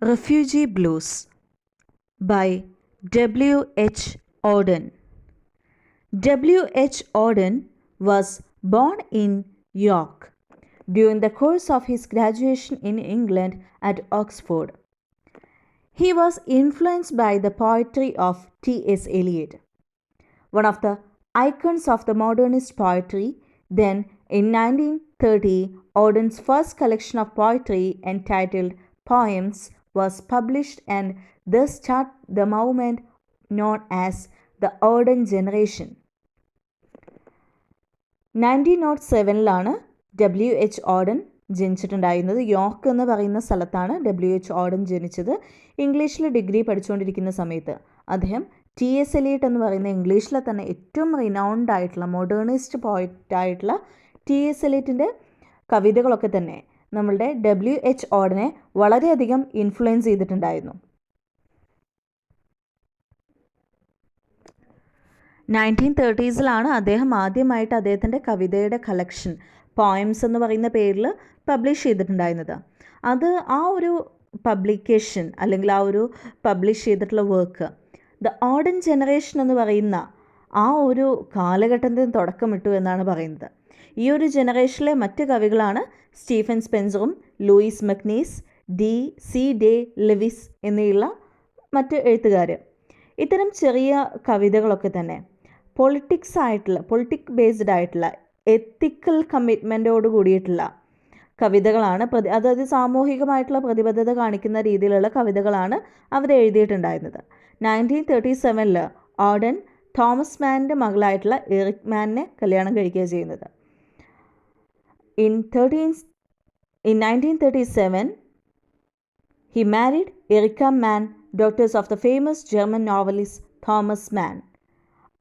Refugee Blues by W. H. Auden. W. H. Auden was born in York during the course of his graduation in England at Oxford. He was influenced by the poetry of T.S. Eliot, one of the icons of the modernist poetry. Then, in 1930, Auden's first collection of poetry entitled Poems was published and thus started the movement known as the Auden Generation. 1907 W H Auden ജനിച്ചിട്ടുണ്ടായിരുന്നത്. York എന്ന് പറയുന്ന സ്ഥലത്താണ് W H Odean ജനിച്ചത്. ഇംഗ്ലീഷിൽ degree പഠിച്ചുകൊണ്ടിരിക്കുന്ന സമയത്ത് അദ്ദേഹം T S Elliot എന്ന് പറയുന്ന ഇംഗ്ലീഷിലെ തന്നെ ഏറ്റവും റിനൗൺഡ് ആയിട്ടുള്ള മോഡേണിസ്റ്റ് പോയിറ്റായിട്ടുള്ള ടി എസ് എലിയറ്റിൻ്റെ കവിതകളൊക്കെ തന്നെ നമ്മളുടെ ഡബ്ല്യു എച്ച് ഓഡനെ വളരെയധികം ഇൻഫ്ലുവൻസ് ചെയ്തിട്ടുണ്ടായിരുന്നു. 1930s അദ്ദേഹം ആദ്യമായിട്ട് അദ്ദേഹത്തിൻ്റെ കവിതയുടെ കളക്ഷൻ പോയംസ് എന്ന് പറയുന്ന പേരിൽ പബ്ലിഷ് ചെയ്തിട്ടുണ്ടായിരുന്നത്. അത് ആ ഒരു പബ്ലിക്കേഷൻ അല്ലെങ്കിൽ ആ ഒരു പബ്ലിഷ് ചെയ്തിട്ടുള്ള വർക്ക് ദ ഓഡൻ ജനറേഷൻ എന്ന് പറയുന്ന ആ ഒരു കാലഘട്ടത്തിന് തുടക്കമിട്ടു എന്നാണ് പറയുന്നത്. ഈ ഒരു ജനറേഷനിലെ മറ്റ് കവികളാണ് സ്റ്റീഫൻ സ്പെൻസറും Louis MacNeice, C Day Lewis എന്നിവയുള്ള മറ്റ് എഴുത്തുകാർ. ഇത്തരം ചെറിയ കവിതകളൊക്കെ തന്നെ പൊളിറ്റിക് ബേസ്ഡ് ആയിട്ടുള്ള എത്തിക്കൽ കമ്മിറ്റ്മെൻറ്റോട് കൂടിയിട്ടുള്ള കവിതകളാണ്. അതായത് സാമൂഹികമായിട്ടുള്ള പ്രതിബദ്ധത കാണിക്കുന്ന രീതിയിലുള്ള കവിതകളാണ് അവർ എഴുതിയിട്ടുണ്ടായിരുന്നത്. 1937 ഓഡൻ തോമസ് മാൻ്റെ മകളായിട്ടുള്ള എറിക് മാനിനെ കല്യാണം കഴിക്കുകയാണ് ചെയ്യുന്നത്. In 1937 he married Erika Mann, daughters of the famous German novelist Thomas Mann.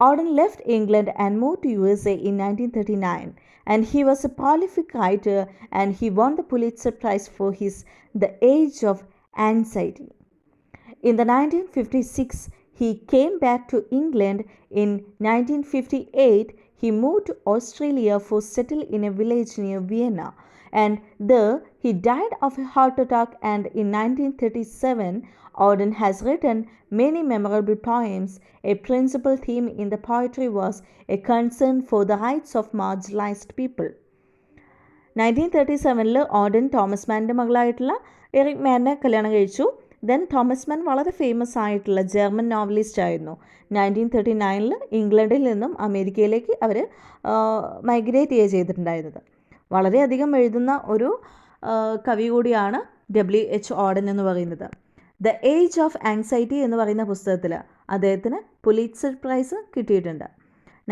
Auden left England and moved to USA in 1939, and he was a prolific writer, and he won the Pulitzer Prize for his The Age of Anxiety. In the 1956, he came back to England. In 1958, he moved to Australia for settle in a village near Vienna, and there he died of a heart attack. And in 1937, Auden has written many memorable poems. A principal theme in the poetry was a concern for the rights of marginalized people. 1937 Auden Thomas മാൻ്റെ മകളായിട്ടുള്ള Erika മാനെ കല്യാണം കഴിച്ചു. Then Thomas മാൻ വളരെ famous ആയിട്ടുള്ള German novelist ആയിരുന്നു. 1939 ഇംഗ്ലണ്ടിൽ നിന്നും അമേരിക്കയിലേക്ക് അവർ മൈഗ്രേറ്റ് ചെയ്തിട്ടുണ്ടായിരുന്നത്. വളരെയധികം എഴുതുന്ന ഒരു കവി കൂടിയാണ് ഡബ്ല്യു എച്ച് ഓഡൻ എന്ന് പറയുന്നത്. ദ ഏജ് ഓഫ് ആങ്സൈറ്റി എന്ന് പറയുന്ന പുസ്തകത്തിൽ അദ്ദേഹത്തിന് പുലിറ്റ്സർ പ്രൈസ് കിട്ടിയിട്ടുണ്ട്.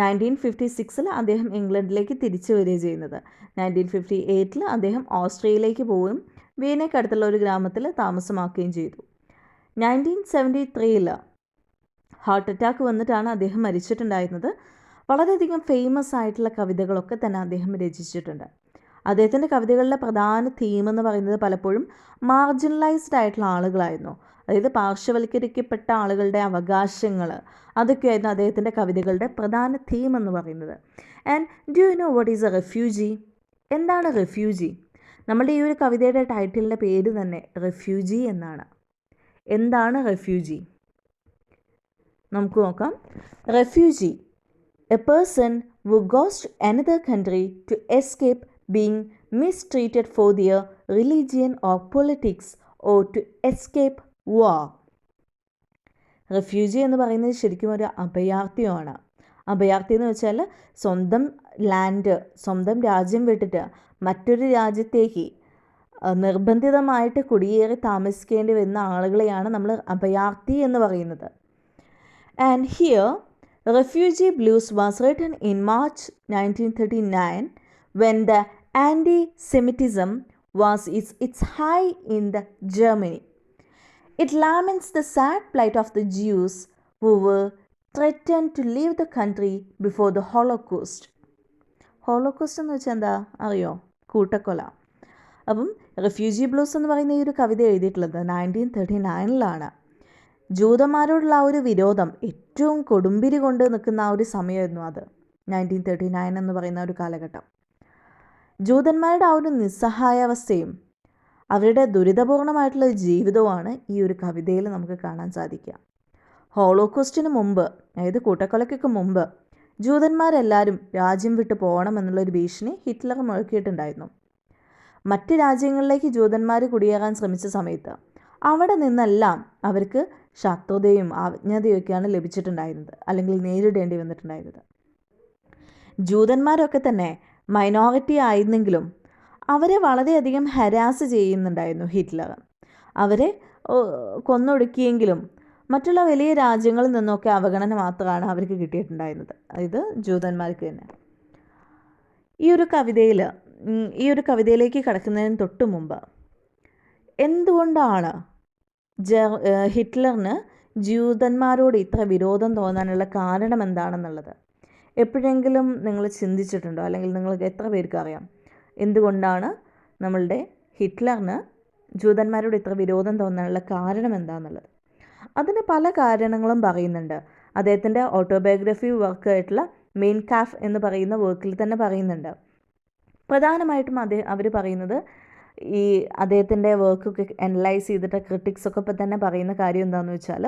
1956 അദ്ദേഹം ഇംഗ്ലണ്ടിലേക്ക് തിരിച്ചു വരികയും ചെയ്യുന്നത്. 1958 അദ്ദേഹം ഓസ്ട്രേലിയയിലേക്ക് പോവുകയും വിയനയ്ക്കടുത്തുള്ള ഒരു ഗ്രാമത്തിൽ താമസമാക്കുകയും ചെയ്തു. 1973 ഹാർട്ട് അറ്റാക്ക് വന്നിട്ടാണ് അദ്ദേഹം മരിച്ചിട്ടുണ്ടായിരുന്നത്. വളരെയധികം ഫേമസ് ആയിട്ടുള്ള കവിതകളൊക്കെ തന്നെ അദ്ദേഹം രചിച്ചിട്ടുണ്ട്. അദ്ദേഹത്തിൻ്റെ കവിതകളിലെ പ്രധാന തീം എന്ന് പറയുന്നത് പലപ്പോഴും മാർജിനലൈസ്ഡ് ആയിട്ടുള്ള ആളുകളായിരുന്നു. അതായത് പാർശ്വവൽക്കരിക്കപ്പെട്ട ആളുകളുടെ അവകാശങ്ങൾ, അതൊക്കെയായിരുന്നു അദ്ദേഹത്തിൻ്റെ കവിതകളുടെ പ്രധാന തീം എന്ന് പറയുന്നത്. And do you know what is A refugee? എന്താണ് റെഫ്യൂജി? നമ്മുടെ ഈ ഒരു കവിതയുടെ ടൈറ്റിലിൻ്റെ പേര് തന്നെ റെഫ്യൂജി എന്നാണ്. എന്താണ് റെഫ്യൂജി? നമുക്ക് നോക്കാം. Refugee, A person who goes to another country to escape being mistreated for their religion or politics or to escape war. Refugee എന്ന് പറയുന്നത് ശരിക്കും ഒരു അഭയാർത്ഥിയാണ്. അഭയാർത്ഥി എന്ന് വെച്ചാൽ സ്വന്തം ലാൻഡ്, സ്വന്തം രാജ്യം വിട്ടിട്ട് മറ്റൊരു രാജ്യത്തേക്ക് നിർബന്ധിതമായിട്ട് കുടിയേറി താമസിക്കേണ്ടി വരുന്ന ആളുകളെയാണ് നമ്മൾ അഭയാർത്ഥി എന്ന് പറയുന്നത്. And here Refugee Blues was written in March 1939 when the anti-Semitism was its high in Germany. It laments the sad plight of the Jews who were threatened to leave the country before the Holocaust. Holocaust എന്ന് വെച്ചാൽ എന്താ അറിയോ? കൂട്ടക്കൊല. അപ്പം refugee blues എന്ന് പറയുന്ന ഈ ഒരു കവിത എഴുതിയിട്ടുള്ളത് 1939 ജൂതന്മാരോടുള്ള ആ ഒരു വിരോധം ഏറ്റവും കൊടുമ്പിരി കൊണ്ട് നിൽക്കുന്ന ആ ഒരു സമയമായിരുന്നു അത്. 1939 എന്ന് പറയുന്ന ഒരു കാലഘട്ടം. ജൂതന്മാരുടെ ആ ഒരു നിസ്സഹായാവസ്ഥയും അവരുടെ ദുരിതപൂർണമായിട്ടുള്ള ജീവിതവുമാണ് ഈ ഒരു കവിതയിൽ നമുക്ക് കാണാൻ സാധിക്കുക. ഹോളോകോസ്റ്റിന് മുമ്പ്, അതായത് കൂട്ടക്കൊലയ്ക്കൊക്കെ മുമ്പ്, ജൂതന്മാരെല്ലാവരും രാജ്യം വിട്ടു പോകണമെന്നുള്ളൊരു ഭീഷണി ഹിറ്റ്ലർ മുഴക്കിയിട്ടുണ്ടായിരുന്നു. മറ്റ് രാജ്യങ്ങളിലേക്ക് ജൂതന്മാർ കുടിയേറാൻ ശ്രമിച്ച സമയത്ത് അവിടെ നിന്നെല്ലാം അവർക്ക് ശത്രുതയും അവജ്ഞതയൊക്കെയാണ് ലഭിച്ചിട്ടുണ്ടായിരുന്നത്, അല്ലെങ്കിൽ നേരിടേണ്ടി വന്നിട്ടുണ്ടായിരുന്നത്. ജൂതന്മാരൊക്കെ തന്നെ മൈനോറിറ്റി ആയിരുന്നെങ്കിലും അവരെ വളരെയധികം ഹരാസ് ചെയ്യുന്നുണ്ടായിരുന്നു ഹിറ്റ്ലർ. അവരെ കൊന്നൊടുക്കിയെങ്കിലും മറ്റുള്ള വലിയ രാജ്യങ്ങളിൽ നിന്നൊക്കെ അവഗണന മാത്രമാണ് അവർക്ക് കിട്ടിയിട്ടുണ്ടായിരുന്നത്, അതായത് ജൂതന്മാർക്ക് തന്നെ. ഈ ഒരു കവിതയിലേക്ക് കടക്കുന്നതിന് തൊട്ട് മുമ്പ് എന്തുകൊണ്ടാണ് ഹിറ്റ്ലറിന് ജൂതന്മാരോട് ഇത്ര വിരോധം തോന്നാനുള്ള കാരണം എന്താണെന്നുള്ളത് എപ്പോഴെങ്കിലും നിങ്ങൾ ചിന്തിച്ചിട്ടുണ്ടോ? അല്ലെങ്കിൽ നിങ്ങൾക്ക് എത്ര പേർക്ക് അറിയാം എന്തുകൊണ്ടാണ് നമ്മളുടെ ഹിറ്റ്ലറിന് ജൂതന്മാരോട് ഇത്ര വിരോധം തോന്നാനുള്ള കാരണം എന്താണെന്നുള്ളത്? അതിന് പല കാരണങ്ങളും പറയുന്നുണ്ട്. അദ്ദേഹത്തിൻ്റെ ഓട്ടോബയോഗ്രഫി വർക്കായിട്ടുള്ള മെയിൻ കാഫ് എന്ന് പറയുന്ന വർക്കിൽ തന്നെ പറയുന്നുണ്ട്. പ്രധാനമായിട്ടും അവർ പറയുന്നത്, ഈ അദ്ദേഹത്തിൻ്റെ വർക്കൊക്കെ അനലൈസ് ചെയ്തിട്ട് ക്രിട്ടിക്സൊക്കെ ഇപ്പം തന്നെ പറയുന്ന കാര്യം എന്താണെന്ന് വെച്ചാൽ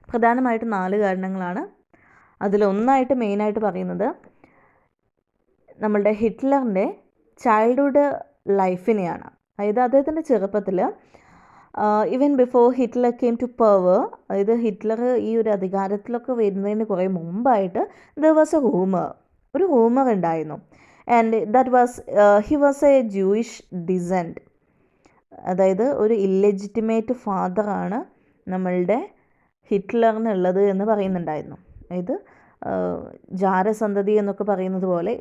പ്രധാനമായിട്ടും 4 കാരണങ്ങളാണ്. അതിലൊന്നായിട്ട് മെയിനായിട്ട് പറയുന്നത് നമ്മളുടെ ഹിറ്റ്ലറിൻ്റെ ചൈൽഡ്ഹുഡ് ലൈഫിനെയാണ്. അതായത് അദ്ദേഹത്തിൻ്റെ ചെറുപ്പത്തിൽ, even before Hitler came to power, അതായത് ഹിറ്റ്ലർ ഈ ഒരു അധികാരത്തിലൊക്കെ വരുന്നതിന് കുറേ മുമ്പായിട്ട് ദർ വാസ് ഒരു റൂമർ ഉണ്ടായിരുന്നു. And that was he was a Jewish descent. അതായത് ഒരു ഇല്ലെജിറ്റിമേറ്റ് ഫാദറാണ് നമ്മളുടെ ഹിറ്റ്ലറിനുള്ളത് എന്ന് പറയുന്നുണ്ടായിരുന്നു. അതായത് ജാരസന്തതി എന്നൊക്കെ പറയുന്നത് പോലെ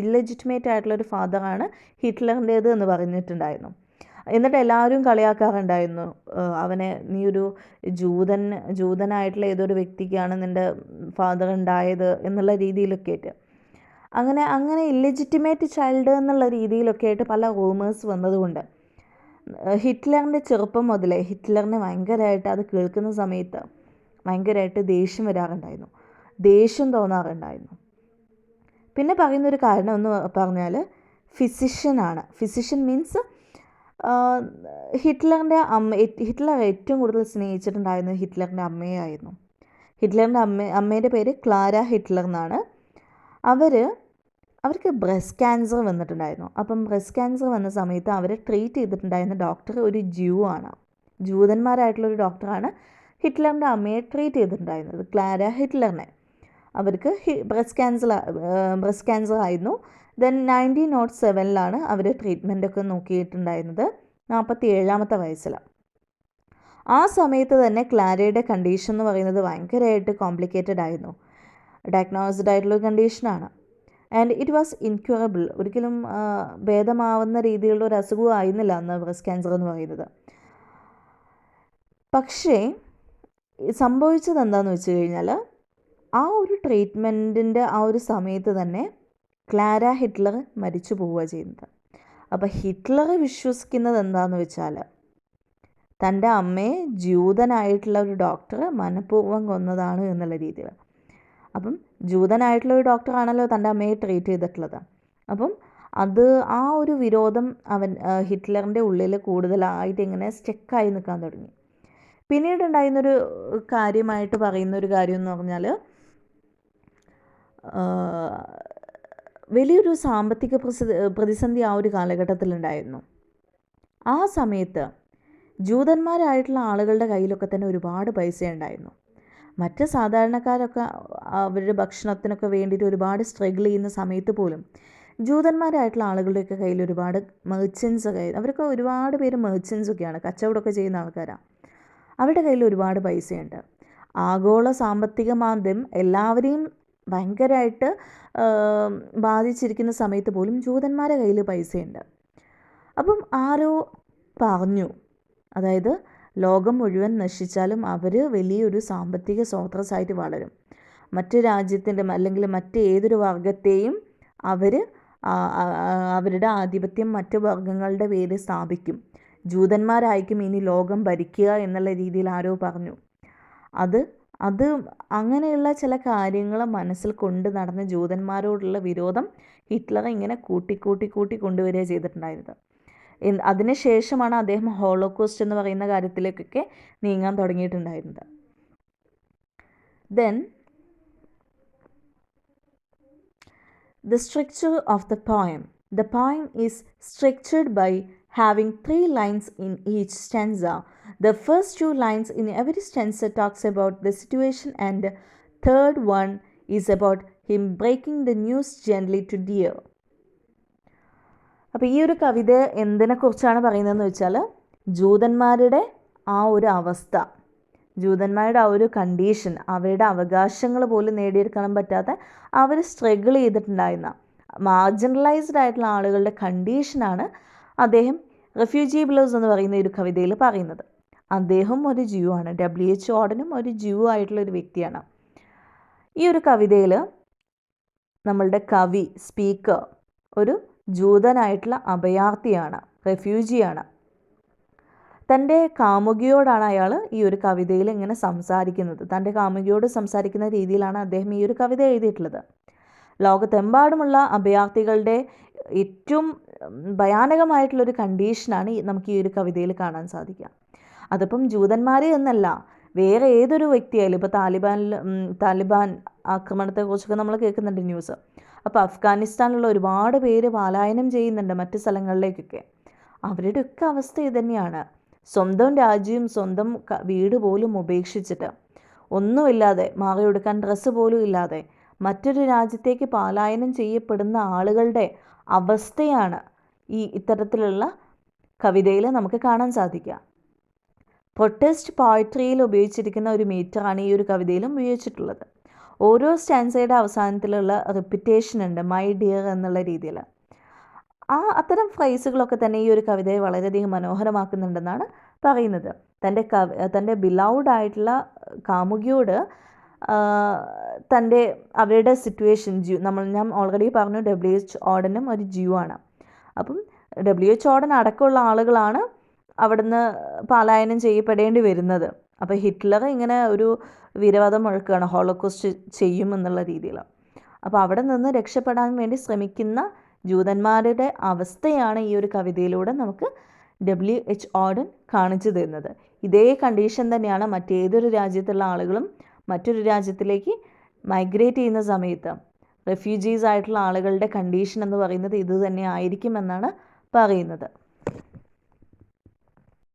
ഇല്ലെജിറ്റിമേറ്റ് ആയിട്ടുള്ളൊരു ഫാദറാണ് ഹിറ്റ്ലറിൻ്റേത് എന്ന് പറഞ്ഞിട്ടുണ്ടായിരുന്നു. എന്നിട്ട് എല്ലാവരും കളിയാക്കാറുണ്ടായിരുന്നു, അവനെ നീ ഒരു ജൂതനായിട്ടുള്ള ഏതൊരു വ്യക്തിക്കാണ് നിൻ്റെ ഫാദർ ഉണ്ടായത് എന്നുള്ള രീതിയിലൊക്കെ ആയിട്ട്, അങ്ങനെ ഇല്ലെജിറ്റിമേറ്റ് ചൈൽഡ് എന്നുള്ള രീതിയിലൊക്കെ ആയിട്ട് പല റൂമേഴ്സ് വന്നതുകൊണ്ട് ഹിറ്റ്ലറിൻ്റെ ചെറുപ്പം മുതലേ ഹിറ്റ്ലറിനെ ഭയങ്കരമായിട്ട് അത് കേൾക്കുന്ന സമയത്ത് ഭയങ്കരമായിട്ട് ദേഷ്യം വരാറുണ്ടായിരുന്നു, ദേഷ്യം തോന്നാറുണ്ടായിരുന്നു. പിന്നെ പറയുന്നൊരു കാരണം എന്ന് പറഞ്ഞാൽ ഫിസിഷ്യനാണ്. ഫിസിഷ്യൻ മീൻസ് ഹിറ്റ്ലർ ഏറ്റവും കൂടുതൽ സ്നേഹിച്ചിട്ടുണ്ടായിരുന്നത് ഹിറ്റ്ലറിൻ്റെ അമ്മയായിരുന്നു. ഹിറ്റ്ലറിൻ്റെ അമ്മേൻ്റെ പേര് ക്ലാര ഹിറ്റ്ലർ എന്നാണ്. അവർക്ക് ബ്രസ്റ്റ് ക്യാൻസർ വന്നിട്ടുണ്ടായിരുന്നു. അപ്പം ബ്രസ്റ്റ് ക്യാൻസർ വന്ന സമയത്ത് അവരെ ട്രീറ്റ് ചെയ്തിട്ടുണ്ടായിരുന്ന ഡോക്ടർ ഒരു ജൂതന്മാരായിട്ടുള്ളൊരു ഡോക്ടറാണ് ഹിറ്റ്ലറിൻ്റെ അമ്മയെ ട്രീറ്റ് ചെയ്തിട്ടുണ്ടായിരുന്നത്, ക്ലാര ഹിറ്റ്ലറിനെ. അവർക്ക് ബ്രസ്റ്റ് ക്യാൻസർ ആയിരുന്നു. ദെൻ 1907 അവർ ട്രീറ്റ്മെൻറ്റൊക്കെ നോക്കിയിട്ടുണ്ടായിരുന്നത് 47ാമത്തെ വയസ്സിൽ. ആ സമയത്ത് തന്നെ ക്ലാരയുടെ കണ്ടീഷൻ എന്ന് പറയുന്നത് ഭയങ്കരമായിട്ട് കോംപ്ലിക്കേറ്റഡ് ആയിരുന്നു, ഡയഗ്നോസ്ഡ് ആയിട്ടുള്ളൊരു കണ്ടീഷനാണ്. And it was incurable. ഒരിക്കലും ഭേദമാവുന്ന രീതിയിലുള്ള ഒരു അസുഖവും ആയിരുന്നില്ല അന്ന് ബ്രസ്റ്റ് ക്യാൻസർ എന്ന് പറയുന്നത്. പക്ഷേ സംഭവിച്ചത് എന്താണെന്ന് വെച്ച് കഴിഞ്ഞാൽ ആ ഒരു ട്രീറ്റ്മെൻറ്റിൻ്റെ ആ ഒരു സമയത്ത് തന്നെ ക്ലാര ഹിറ്റ്ലർ മരിച്ചു പോവുക ചെയ്യുന്നത്. അപ്പോൾ ഹിറ്റ്ലർ വിശ്വസിക്കുന്നത് എന്താണെന്ന് വെച്ചാൽ തൻ്റെ അമ്മയെ ജൂതനായിട്ടുള്ള ഒരു ഡോക്ടർ മനഃപൂർവ്വം കൊന്നതാണ് എന്നുള്ള രീതിയിൽ. അപ്പം ജൂതനായിട്ടുള്ള ഒരു ഡോക്ടറാണല്ലോ തൻ്റെ അമ്മയെ ട്രീറ്റ് ചെയ്തിട്ടുള്ളത്. അപ്പം ആ ഒരു വിരോധം ഹിറ്റ്ലറിൻ്റെ ഉള്ളിൽ കൂടുതലായിട്ട് ഇങ്ങനെ സ്റ്റക്കായി നിൽക്കാൻ തുടങ്ങി. പിന്നീട് ഉണ്ടായിരുന്നൊരു കാര്യമായിട്ട് പറയുന്നൊരു കാര്യം എന്ന് പറഞ്ഞാൽ വലിയൊരു സാമ്പത്തിക പ്രതിസന്ധി ആ ഒരു കാലഘട്ടത്തിലുണ്ടായിരുന്നു. ആ സമയത്ത് ജൂതന്മാരായിട്ടുള്ള ആളുകളുടെ കയ്യിലൊക്കെ തന്നെ ഒരുപാട് പൈസ ഉണ്ടായിരുന്നു. മറ്റ് സാധാരണക്കാരൊക്കെ അവരുടെ ഭക്ഷണത്തിനൊക്കെ വേണ്ടിയിട്ട് ഒരുപാട് സ്ട്രഗിൾ ചെയ്യുന്ന സമയത്ത് പോലും ജൂതന്മാരായിട്ടുള്ള ആളുകളുടെയൊക്കെ കയ്യിൽ ഒരുപാട് മെർച്ചൻസൊക്കെ, അവരൊക്കെ ഒരുപാട് പേര് മെർച്ചൻസൊക്കെയാണ്, കച്ചവടമൊക്കെ ചെയ്യുന്ന ആൾക്കാരാണ്. അവരുടെ കയ്യിൽ ഒരുപാട് പൈസയുണ്ട്. ആഗോള സാമ്പത്തിക മാന്ദ്യം എല്ലാവരെയും ഭയങ്കരമായിട്ട് ബാധിച്ചിരിക്കുന്ന സമയത്ത് പോലും ജൂതന്മാരുടെ കയ്യിൽ പൈസയുണ്ട്. അപ്പം ആരോ പറഞ്ഞു, അതായത് ലോകം മുഴുവൻ നശിച്ചാലും അവർ വലിയൊരു സാമ്പത്തിക സ്രോതസ്സായിട്ട് വളരും, മറ്റ് രാജ്യത്തിൻ്റെ അല്ലെങ്കിൽ മറ്റ് ഏതൊരു വർഗത്തെയും അവരുടെ ആധിപത്യം മറ്റ് വർഗങ്ങളുടെ പേര് സ്ഥാപിക്കും, ജൂതന്മാരായിരിക്കും ഇനി ലോകം ഭരിക്കുക എന്നുള്ള രീതിയിൽ ആരോ പറഞ്ഞു. അത് അങ്ങനെയുള്ള ചില കാര്യങ്ങൾ മനസ്സിൽ കൊണ്ട് നടന്ന ജൂതന്മാരോടുള്ള വിരോധം ഹിറ്റ്ലർ ഇങ്ങനെ കൂട്ടി കൊണ്ടുവരിക ചെയ്തിട്ടുണ്ടായിരുന്നത്. അതിനുശേഷമാണ് അദ്ദേഹം ഹോളോകോസ്റ്റ് എന്ന് പറയുന്ന കാര്യത്തിലേക്കൊക്കെ നീങ്ങാൻ തുടങ്ങിയിട്ടുണ്ടായിരുന്നത്. Then the structure of the poem. The poem is structured by having 3 lines in each stanza. The first 2 lines in every stanza talks about the situation, and the third one is about him breaking the news gently to dear. അപ്പോൾ ഈ ഒരു കവിത എന്തിനെക്കുറിച്ചാണ് പറയുന്നതെന്ന് വെച്ചാൽ ജൂതന്മാരുടെ ആ ഒരു അവസ്ഥ, ജൂതന്മാരുടെ ആ ഒരു കണ്ടീഷൻ, അവരുടെ അവകാശങ്ങൾ പോലും നേടിയെടുക്കാൻ പറ്റാത്ത അവർ സ്ട്രഗിൾ ചെയ്തിട്ടുണ്ടായിരുന്ന മാർജിനലൈസ്ഡ് ആയിട്ടുള്ള ആളുകളുടെ കണ്ടീഷനാണ് അദ്ദേഹം റെഫ്യൂജി ബ്ലൂസ് എന്ന് പറയുന്ന ഒരു കവിതയിൽ പറയുന്നത്. അദ്ദേഹം ഒരു ജ്യൂ ആണ്. W.H. ഓർഡനും ഒരു ജ്യൂ ആയിട്ടുള്ളൊരു വ്യക്തിയാണ്. ഈ ഒരു കവിതയിൽ നമ്മളുടെ കവി, സ്പീക്കർ ഒരു ജൂതനായിട്ടുള്ള അഭയാർത്ഥിയാണ്, റെഫ്യൂജിയാണ്. തൻ്റെ കാമുകിയോടാണ് അയാൾ ഈ ഒരു കവിതയിൽ ഇങ്ങനെ സംസാരിക്കുന്നത്. തൻ്റെ കാമുകിയോട് സംസാരിക്കുന്ന രീതിയിലാണ് അദ്ദേഹം ഈ ഒരു കവിത എഴുതിയിട്ടുള്ളത്. ലോകത്തെമ്പാടുമുള്ള അഭയാർത്ഥികളുടെ ഏറ്റവും ഭയാനകമായിട്ടുള്ളൊരു കണ്ടീഷനാണ് നമുക്ക് ഈ ഒരു കവിതയിൽ കാണാൻ സാധിക്കുക. അതിപ്പം ജൂതന്മാരെ എന്നല്ല, വേറെ ഏതൊരു വ്യക്തിയായാലും. ഇപ്പോൾ താലിബാൻ ആക്രമണത്തെക്കുറിച്ചൊക്കെ നമ്മൾ കേൾക്കുന്നുണ്ട് ന്യൂസ്. അപ്പോൾ അഫ്ഗാനിസ്ഥാനിലുള്ള ഒരുപാട് പേര് പലായനം ചെയ്യുന്നുണ്ട് മറ്റ് സ്ഥലങ്ങളിലേക്കൊക്കെ. അവരുടെയൊക്കെ അവസ്ഥ ഇതുതന്നെയാണ്. സ്വന്തം രാജ്യവും സ്വന്തം വീട് പോലും ഉപേക്ഷിച്ചിട്ട്, ഒന്നുമില്ലാതെ, മാറിയെടുക്കാൻ ഡ്രസ്സ് പോലും ഇല്ലാതെ മറ്റൊരു രാജ്യത്തേക്ക് പലായനം ചെയ്യപ്പെടുന്ന ആളുകളുടെ അവസ്ഥയാണ് ഈ ഇത്തരത്തിലുള്ള കവിതയിൽ നമുക്ക് കാണാൻ സാധിക്കുക. പ്രൊട്ടസ്റ്റ് പോയട്രിയിൽ ഉപയോഗിച്ചിരിക്കുന്ന ഒരു മീറ്ററാണ് ഈ ഒരു കവിതയിലും ഉപയോഗിച്ചിട്ടുള്ളത്. ഓരോ സ്റ്റാൻസയുടെ അവസാനത്തിലുള്ള റിപ്പിറ്റേഷൻ ഉണ്ട്, മൈ ഡിയർ എന്നുള്ള രീതിയിൽ. അത്തരം ഫ്രൈസുകളൊക്കെ തന്നെ ഈ ഒരു കവിതയെ വളരെയധികം മനോഹരമാക്കുന്നുണ്ടെന്നാണ് പറയുന്നത്. തൻ്റെ ബിലൗഡ് കാമുകിയോട് അവരുടെ സിറ്റുവേഷൻ, ഞാൻ ഓൾറെഡി പറഞ്ഞു W.H. ഓർഡനും ഒരു ജ്യൂ ആണ്. അപ്പം W.H. ഓർഡൻ അടക്കമുള്ള ആളുകളാണ് അവിടുന്ന് പലായനം ചെയ്യപ്പെടേണ്ടി വരുന്നത്. അപ്പോൾ ഹിറ്റ്ലർ ഇങ്ങനെ ഒരു വീരവാദം മുഴക്കുകയാണ്, ഹോളോകോസ്റ്റ് ചെയ്യുമെന്നുള്ള രീതിയിൽ. അപ്പോൾ അവിടെ നിന്ന് രക്ഷപ്പെടാൻ വേണ്ടി ശ്രമിക്കുന്ന ജൂതന്മാരുടെ അവസ്ഥയാണ് ഈ ഒരു കവിതയിലൂടെ നമുക്ക് W.H. ഓർഡൻ കാണിച്ചു തരുന്നത്. ഇതേ കണ്ടീഷൻ തന്നെയാണ് മറ്റേതൊരു രാജ്യത്തുള്ള ആളുകളും മറ്റൊരു രാജ്യത്തിലേക്ക് മൈഗ്രേറ്റ് ചെയ്യുന്ന സമയത്ത് റെഫ്യൂജീസ് ആയിട്ടുള്ള ആളുകളുടെ കണ്ടീഷൻ എന്ന് പറയുന്നത് ഇത് തന്നെ ആയിരിക്കുമെന്നാണ് പറയുന്നത്.